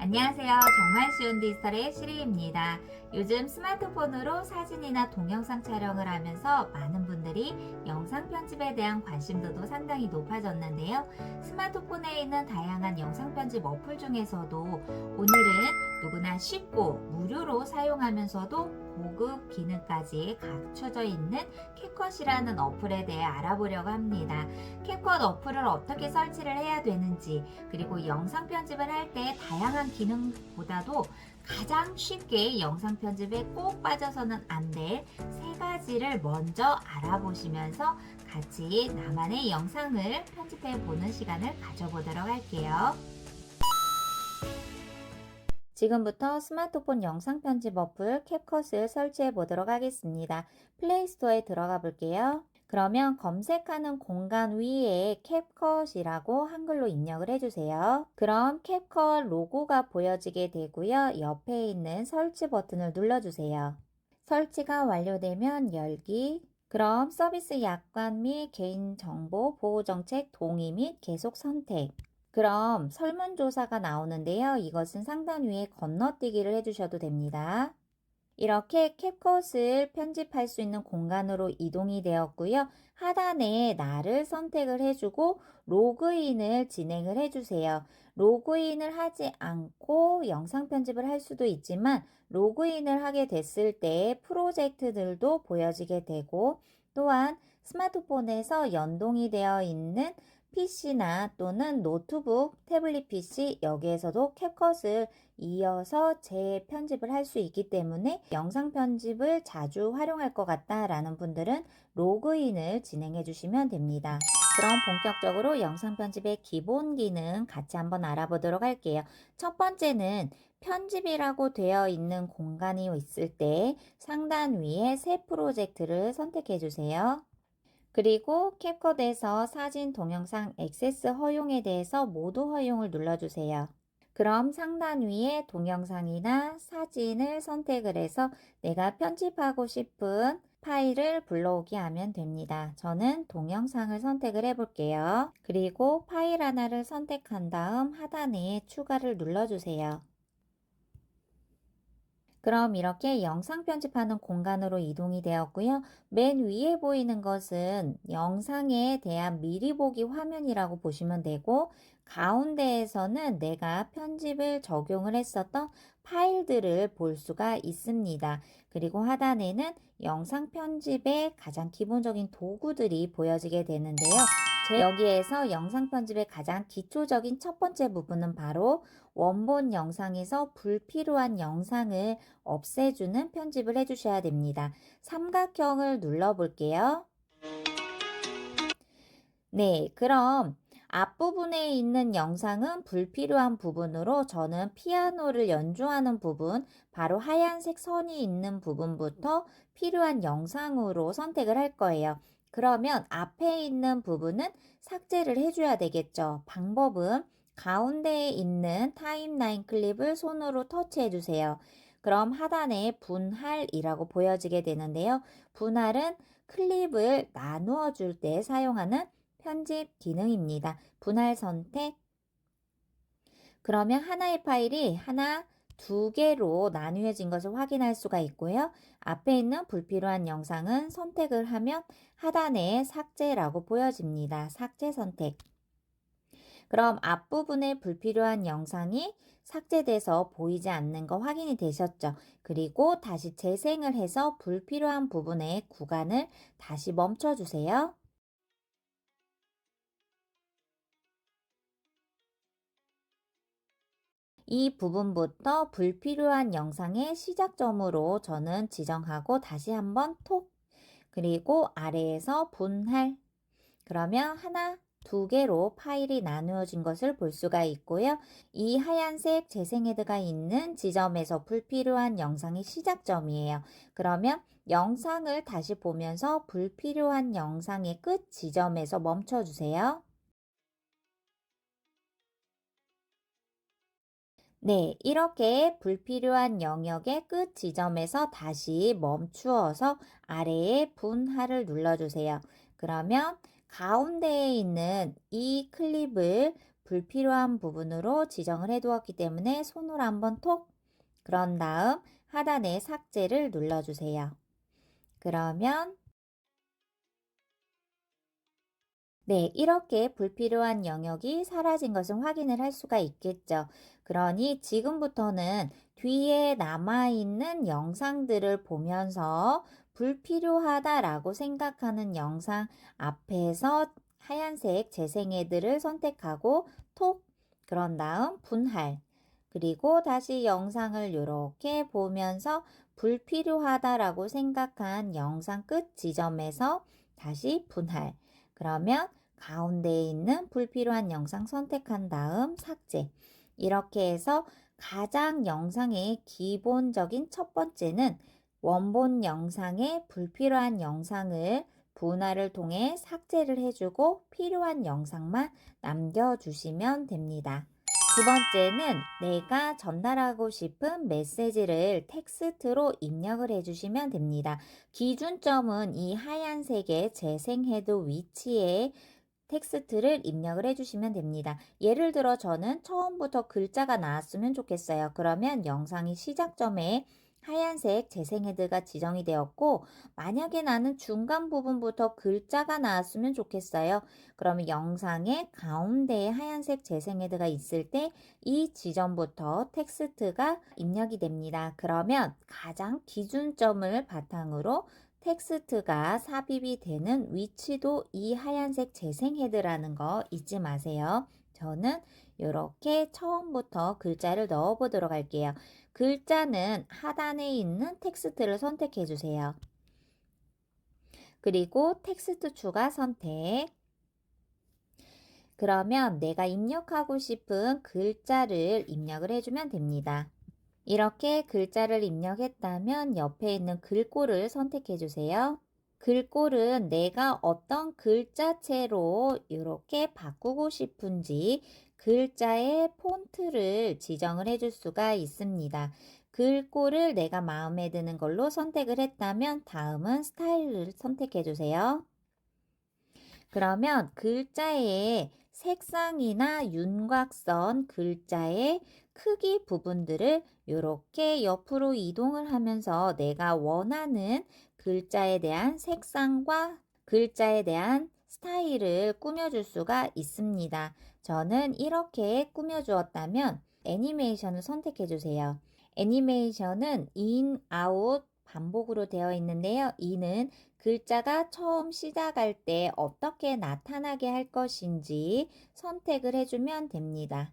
안녕하세요. 정말 쉬운 디지털의 시리입니다. 요즘 스마트폰으로 사진이나 동영상 촬영을 하면서 많은 분들이 영상 편집에 대한 관심도도 상당히 높아졌는데요. 스마트폰에 있는 다양한 영상 편집 어플 중에서도 오늘은 누구나 쉽고 무료로 사용하면서도 고급 기능까지 갖춰져 있는 캡컷이라는 어플에 대해 알아보려고 합니다. 캡컷 어플을 어떻게 설치를 해야 되는지, 그리고 영상 편집을 할 때 다양한 기능보다도 가장 쉽게 영상 편집에 꼭 빠져서는 안 될 세 가지를 먼저 알아보시면서 같이 나만의 영상을 편집해 보는 시간을 가져보도록 할게요. 지금부터 스마트폰 영상 편집 어플 캡컷을 설치해 보도록 하겠습니다. 플레이스토어에 들어가 볼게요. 그러면 검색하는 공간 위에 캡컷이라고 한글로 입력을 해주세요. 그럼 캡컷 로고가 보여지게 되고요. 옆에 있는 설치 버튼을 눌러주세요. 설치가 완료되면 열기, 그럼 서비스 약관 및 개인정보 보호정책 동의 및 계속 선택. 그럼 설문조사가 나오는데요. 이것은 상단 위에 건너뛰기를 해주셔도 됩니다. 이렇게 캡컷을 편집할 수 있는 공간으로 이동이 되었고요. 하단에 나를 선택을 해주고 로그인을 진행을 해주세요. 로그인을 하지 않고 영상 편집을 할 수도 있지만 로그인을 하게 됐을 때 프로젝트들도 보여지게 되고 또한 스마트폰에서 연동이 되어 있는 PC나 또는 노트북, 태블릿 PC 여기에서도 캡컷을 이어서 재편집을 할 수 있기 때문에 영상 편집을 자주 활용할 것 같다라는 분들은 로그인을 진행해 주시면 됩니다. 그럼 본격적으로 영상 편집의 기본 기능 같이 한번 알아보도록 할게요. 첫 번째는 편집이라고 되어 있는 공간이 있을 때 상단 위에 새 프로젝트를 선택해 주세요. 그리고 캡컷에서 사진, 동영상 액세스 허용에 대해서 모두 허용을 눌러주세요. 그럼 상단 위에 동영상이나 사진을 선택을 해서 내가 편집하고 싶은 파일을 불러오게 하면 됩니다. 저는 동영상을 선택을 해볼게요. 그리고 파일 하나를 선택한 다음 하단에 추가를 눌러주세요. 그럼 이렇게 영상 편집하는 공간으로 이동이 되었고요. 맨 위에 보이는 것은 영상에 대한 미리 보기 화면이라고 보시면 되고 가운데에서는 내가 편집을 적용을 했었던 파일들을 볼 수가 있습니다. 그리고 하단에는 영상 편집의 가장 기본적인 도구들이 보여지게 되는데요. 여기에서 영상 편집의 가장 기초적인 첫 번째 부분은 바로 원본 영상에서 불필요한 영상을 없애주는 편집을 해주셔야 됩니다. 삼각형을 눌러볼게요. 네, 그럼 앞부분에 있는 영상은 불필요한 부분으로 저는 피아노를 연주하는 부분, 바로 하얀색 선이 있는 부분부터 필요한 영상으로 선택을 할 거예요. 그러면 앞에 있는 부분은 삭제를 해줘야 되겠죠. 방법은 가운데에 있는 타임라인 클립을 손으로 터치해 주세요. 그럼 하단에 분할이라고 보여지게 되는데요. 분할은 클립을 나누어 줄 때 사용하는 편집 기능입니다. 분할 선택. 그러면 하나의 파일이 두 개로 나누어진 것을 확인할 수가 있고요. 앞에 있는 불필요한 영상은 선택을 하면 하단에 삭제라고 보여집니다. 삭제 선택. 그럼 앞부분에 불필요한 영상이 삭제돼서 보이지 않는 거 확인이 되셨죠? 그리고 다시 재생을 해서 불필요한 부분의 구간을 다시 멈춰주세요. 이 부분부터 불필요한 영상의 시작점으로 저는 지정하고 다시 한번 톡, 그리고 아래에서 분할. 그러면 두 개로 파일이 나누어진 것을 볼 수가 있고요. 이 하얀색 재생 헤드가 있는 지점에서 불필요한 영상의 시작점이에요. 그러면 영상을 다시 보면서 불필요한 영상의 끝 지점에서 멈춰주세요. 네, 이렇게 불필요한 영역의 끝 지점에서 다시 멈추어서 아래에 분할을 눌러주세요. 그러면 가운데에 있는 이 클립을 불필요한 부분으로 지정을 해두었기 때문에 손으로 한번 톡, 그런 다음 하단에 삭제를 눌러주세요. 그러면 네, 이렇게 불필요한 영역이 사라진 것을 확인을 할 수가 있겠죠. 그러니 지금부터는 뒤에 남아있는 영상들을 보면서 불필요하다라고 생각하는 영상 앞에서 하얀색 재생애들을 선택하고 톡, 그런 다음 분할, 그리고 다시 영상을 이렇게 보면서 불필요하다라고 생각한 영상 끝 지점에서 다시 분할, 그러면 가운데에 있는 불필요한 영상 선택한 다음 삭제. 이렇게 해서 가장 영상의 기본적인 첫 번째는 원본 영상의 불필요한 영상을 분할을 통해 삭제를 해주고 필요한 영상만 남겨주시면 됩니다. 두 번째는 내가 전달하고 싶은 메시지를 텍스트로 입력을 해주시면 됩니다. 기준점은 이 하얀색의 재생해도 위치에 텍스트를 입력을 해주시면 됩니다. 예를 들어 저는 처음부터 글자가 나왔으면 좋겠어요. 그러면 영상의 시작점에 하얀색 재생헤드가 지정이 되었고, 만약에 나는 중간 부분부터 글자가 나왔으면 좋겠어요. 그러면 영상의 가운데에 하얀색 재생헤드가 있을 때 이 지점부터 텍스트가 입력이 됩니다. 그러면 가장 기준점을 바탕으로 텍스트가 삽입이 되는 위치도 이 하얀색 재생헤드라는 거 잊지 마세요. 저는 이렇게 처음부터 글자를 넣어 보도록 할게요. 글자는 하단에 있는 텍스트를 선택해 주세요. 그리고 텍스트 추가 선택. 그러면 내가 입력하고 싶은 글자를 입력을 해주면 됩니다. 이렇게 글자를 입력했다면 옆에 있는 글꼴을 선택해 주세요. 글꼴은 내가 어떤 글자체로 이렇게 바꾸고 싶은지 글자의 폰트를 지정을 해줄 수가 있습니다. 글꼴을 내가 마음에 드는 걸로 선택을 했다면 다음은 스타일을 선택해 주세요. 그러면 글자의 색상이나 윤곽선, 글자의 크기 부분들을 이렇게 옆으로 이동을 하면서 내가 원하는 글자에 대한 색상과 글자에 대한 스타일을 꾸며줄 수가 있습니다. 저는 이렇게 꾸며주었다면 애니메이션을 선택해 주세요. 애니메이션은 인, 아웃, 반복으로 되어 있는데요. 인은 글자가 처음 시작할 때 어떻게 나타나게 할 것인지 선택을 해주면 됩니다.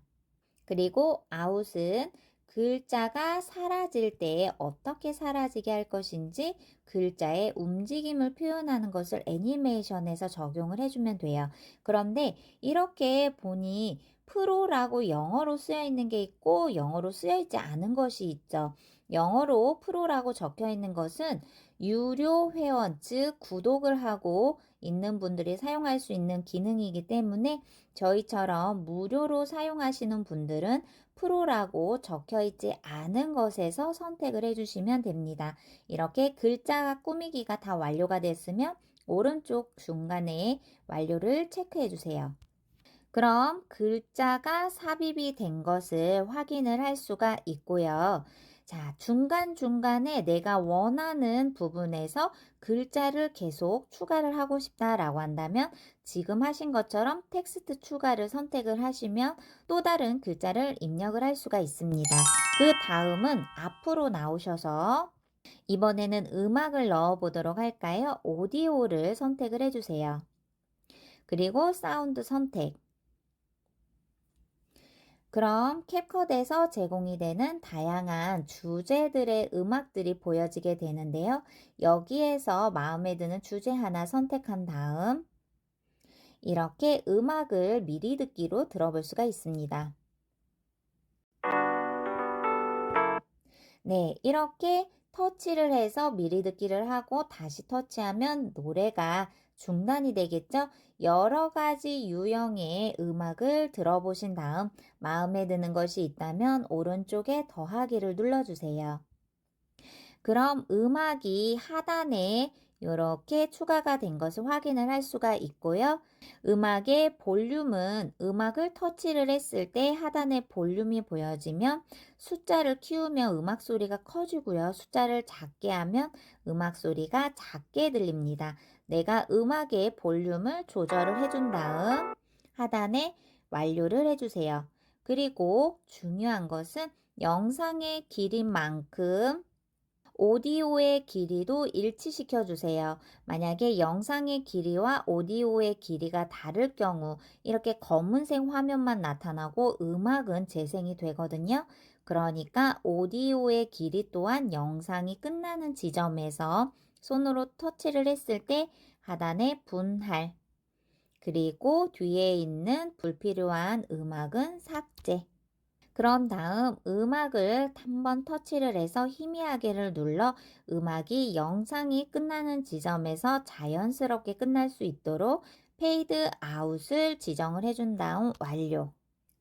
그리고 아웃은 글자가 사라질 때 어떻게 사라지게 할 것인지 글자의 움직임을 표현하는 것을 애니메이션에서 적용을 해주면 돼요. 그런데 이렇게 보니 프로라고 영어로 쓰여 있는 게 있고 영어로 쓰여 있지 않은 것이 있죠. 영어로 프로라고 적혀 있는 것은 유료 회원, 즉 구독을 하고 있는 분들이 사용할 수 있는 기능이기 때문에 저희처럼 무료로 사용하시는 분들은 프로라고 적혀 있지 않은 것에서 선택을 해주시면 됩니다. 이렇게 글자 꾸미기가 다 완료가 됐으면 오른쪽 중간에 완료를 체크해 주세요. 그럼 글자가 삽입이 된 것을 확인을 할 수가 있고요. 자, 중간중간에 내가 원하는 부분에서 글자를 계속 추가를 하고 싶다라고 한다면 지금 하신 것처럼 텍스트 추가를 선택을 하시면 또 다른 글자를 입력을 할 수가 있습니다. 그 다음은 앞으로 나오셔서 이번에는 음악을 넣어 보도록 할까요? 오디오를 선택을 해주세요. 그리고 사운드 선택. 그럼 캡컷에서 제공이 되는 다양한 주제들의 음악들이 보여지게 되는데요. 여기에서 마음에 드는 주제 하나 선택한 다음 이렇게 음악을 미리 듣기로 들어볼 수가 있습니다. 네, 이렇게 터치를 해서 미리 듣기를 하고 다시 터치하면 노래가 중단이 되겠죠? 여러 가지 유형의 음악을 들어보신 다음 마음에 드는 것이 있다면 오른쪽에 더하기를 눌러주세요. 그럼 음악이 하단에 이렇게 추가가 된 것을 확인을 할 수가 있고요. 음악의 볼륨은 음악을 터치를 했을 때 하단에 볼륨이 보여지면 숫자를 키우면 음악 소리가 커지고요. 숫자를 작게 하면 음악 소리가 작게 들립니다. 내가 음악의 볼륨을 조절을 해준 다음 하단에 완료를 해주세요. 그리고 중요한 것은 영상의 길인 만큼 오디오의 길이도 일치시켜 주세요. 만약에 영상의 길이와 오디오의 길이가 다를 경우 이렇게 검은색 화면만 나타나고 음악은 재생이 되거든요. 그러니까 오디오의 길이 또한 영상이 끝나는 지점에서 손으로 터치를 했을 때 하단에 분할, 그리고 뒤에 있는 불필요한 음악은 삭제. 그런 다음 음악을 한번 터치를 해서 희미하게를 눌러 음악이 영상이 끝나는 지점에서 자연스럽게 끝날 수 있도록 페이드 아웃을 지정을 해준 다음 완료.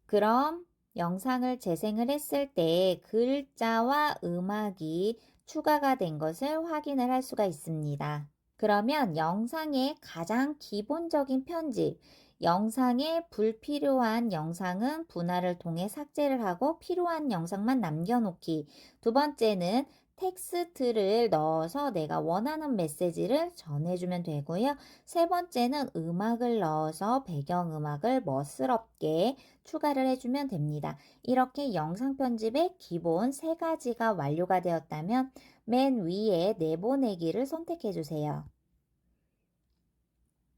그럼 영상을 재생을 했을 때 글자와 음악이 추가가 된 것을 확인을 할 수가 있습니다. 그러면 영상의 가장 기본적인 편집, 영상에 불필요한 영상은 분할을 통해 삭제를 하고 필요한 영상만 남겨놓기. 두 번째는 텍스트를 넣어서 내가 원하는 메시지를 전해주면 되고요. 세 번째는 음악을 넣어서 배경음악을 멋스럽게 추가를 해주면 됩니다. 이렇게 영상 편집의 기본 세 가지가 완료가 되었다면 맨 위에 내보내기를 선택해 주세요.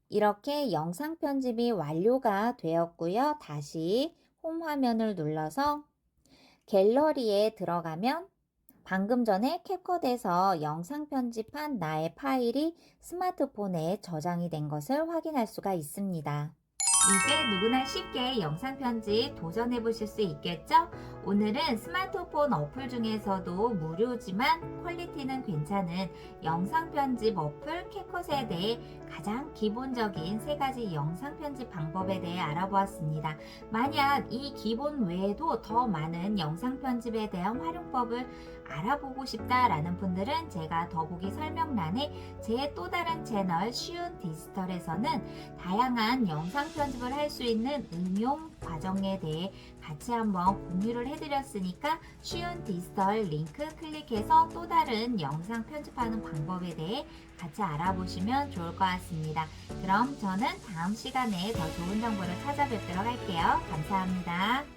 이렇게 영상 편집이 완료가 되었고요. 다시 홈 화면을 눌러서 갤러리에 들어가면 방금 전에 캡컷에서 영상 편집한 나의 파일이 스마트폰에 저장이 된 것을 확인할 수가 있습니다. 이제 누구나 쉽게 영상 편집 도전해 보실 수 있겠죠? 오늘은 스마트폰 어플 중에서도 무료지만 퀄리티는 괜찮은 영상 편집 어플 캡컷에 대해 가장 기본적인 세 가지 영상 편집 방법에 대해 알아보았습니다. 만약 이 기본 외에도 더 많은 영상 편집에 대한 활용법을 알아보고 싶다라는 분들은 제가 더보기 설명란에 제 또 다른 채널 쉬운 디지털에서는 다양한 영상 편집을 할 수 있는 응용 과정에 대해 같이 한번 공유를 해드렸으니까 쉬운 디지털 링크 클릭해서 또 다른 영상 편집하는 방법에 대해 같이 알아보시면 좋을 것 같습니다. 그럼 저는 다음 시간에 더 좋은 정보를 찾아뵙도록 할게요. 감사합니다.